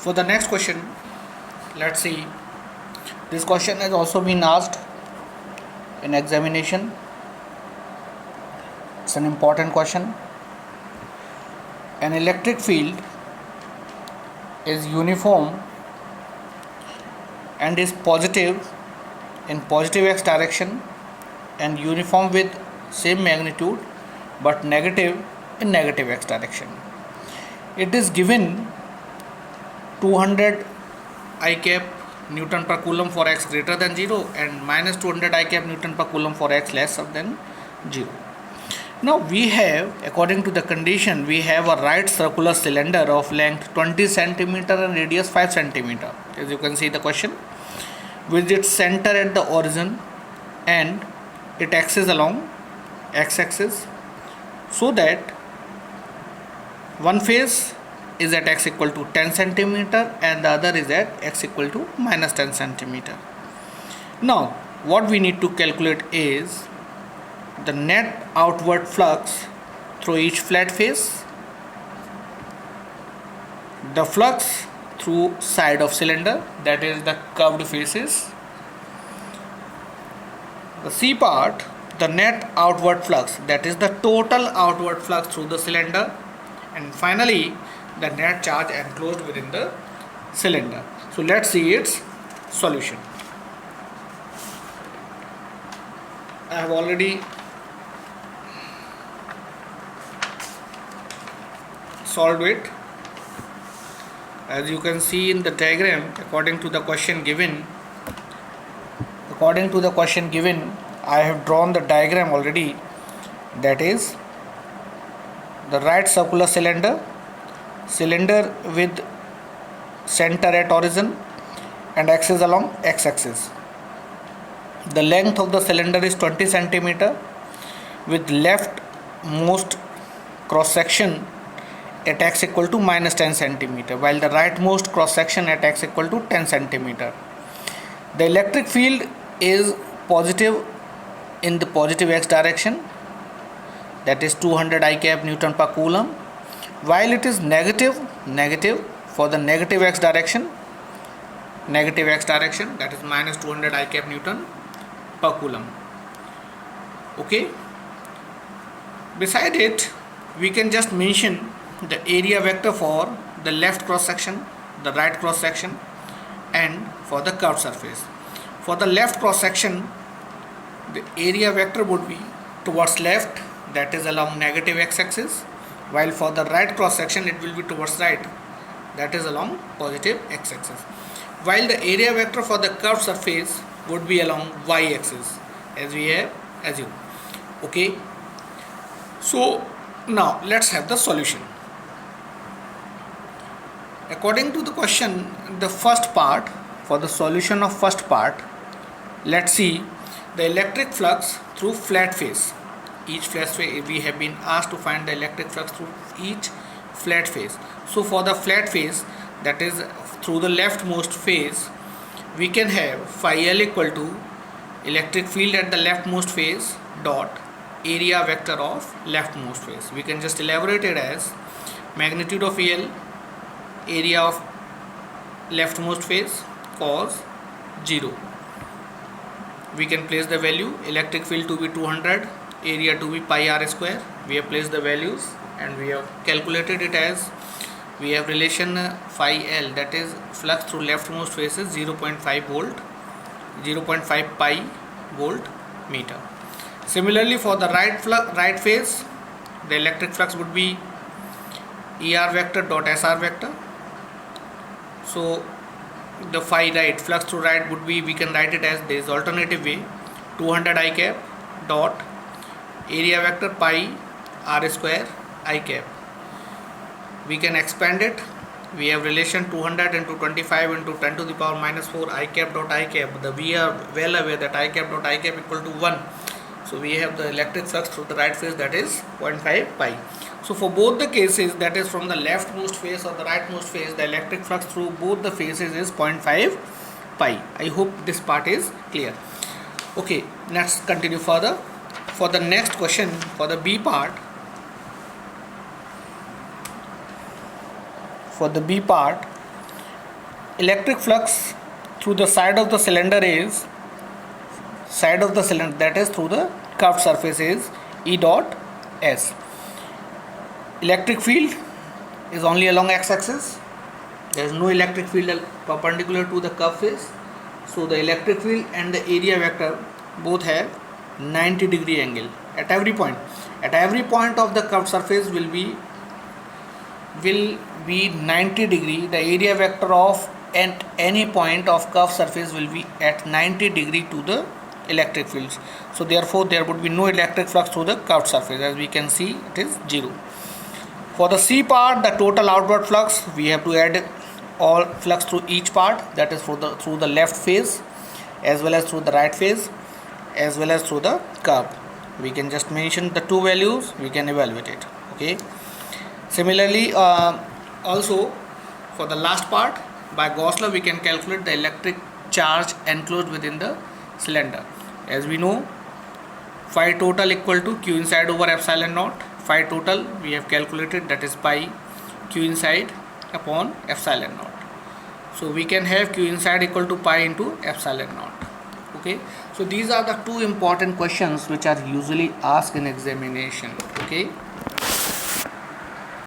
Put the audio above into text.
For the next question, let's see. This question has also been asked in examination. It's an important question. An electric field is uniform and is positive in positive x direction and uniform with same magnitude but negative in negative x direction. It is given 200 I cap Newton per coulomb for x greater than 0 and minus 200 I cap Newton per coulomb for x less than 0. Now we have, according to the condition, we have a right circular cylinder of length 20 centimeter and radius 5 centimeter, as you can see the question, with its center at the origin and it axis along x-axis, so that one face is at x equal to 10 centimeter and the other is at x equal to minus 10 centimeter. Now what we need to calculate is the net outward flux through each flat face, the flux through side of cylinder, that is the curved faces, the C part, the net outward flux, that is the total outward flux through the cylinder, and finally the net charge enclosed within the cylinder. So let's see its solution. I have already solved it. As you can see in the diagram, according to the question given, I have drawn the diagram already. That is the right circular cylinder with center at origin and axis along x-axis. The length of the cylinder is 20 centimeter with left most cross section at x equal to minus 10 centimeter, while the rightmost cross section at x equal to 10 centimeter. The electric field is positive in the positive x direction, that is 200 I cap Newton per coulomb, while it is negative for the negative x direction, that is minus 200 I cap Newton per coulomb. Okay. Beside it, we can just mention the area vector for the left cross section, the right cross section, and for the curved surface. For the left cross section, the area vector would be towards left, that is along negative x-axis, while for the right cross section it will be towards right, that is along positive x-axis, while the area vector for the curved surface would be along y-axis, as we have assumed. Okay, so now let's have the solution. According to the question, the first part, for the solution of first part, let's see the electric flux through flat face. Each flat face, we have been asked to find the electric flux through each flat face. So for the flat face, that is through the leftmost face, we can have phi L equal to electric field at the leftmost face dot area vector of leftmost face. We can just elaborate it as magnitude of EL, area of leftmost face, cos 0. We can place the value, electric field to be 200, area to be pi r square. We have placed the values and we have calculated it as, we have relation phi L, that is flux through leftmost face is 0.5 volt, 0.5 pi volt meter. Similarly for the right face, the electric flux would be ER vector dot SR vector. So the phi right, flux through right would be, we can write it as this alternative way, 200 I cap dot area vector pi r square I cap. We can expand it. We have relation 200 into 25 into 10 to the power minus 4 I cap dot I cap. We are well aware that I cap dot I cap equal to 1. So we have the electric flux through the right face, that is 0.5 pi. So for both the cases, that is from the leftmost face or the rightmost face, the electric flux through both the faces is 0.5 pi. I hope this part is clear. Okay, let's continue further. For the next question, for the B part, electric flux through the side of the cylinder that is through the curved surface is E dot S. Electric field is only along x-axis. There is no electric field perpendicular to the curved face. So the electric field and the area vector both have 90-degree angle at every point. At every point of the curved surface will be 90 degree. The area vector of at any point of curved surface will be at 90 degree to the electric fields. So therefore there would be no electric flux through the curved surface. As we can see, it is 0. For the C part, the total outward flux, we have to add all flux through each part, that is through the left phase as well as through the right phase as well as through the curve. We can just mention the two values, we can evaluate it. Okay. Similarly, also for the last part, by Gauss law we can calculate the electric charge enclosed within the cylinder. As we know, phi total equal to Q inside over epsilon naught. Phi total we have calculated, that is pi Q inside upon epsilon naught. So we can have Q inside equal to pi into epsilon naught. Okay. So these are the two important questions which are usually asked in examination. Okay.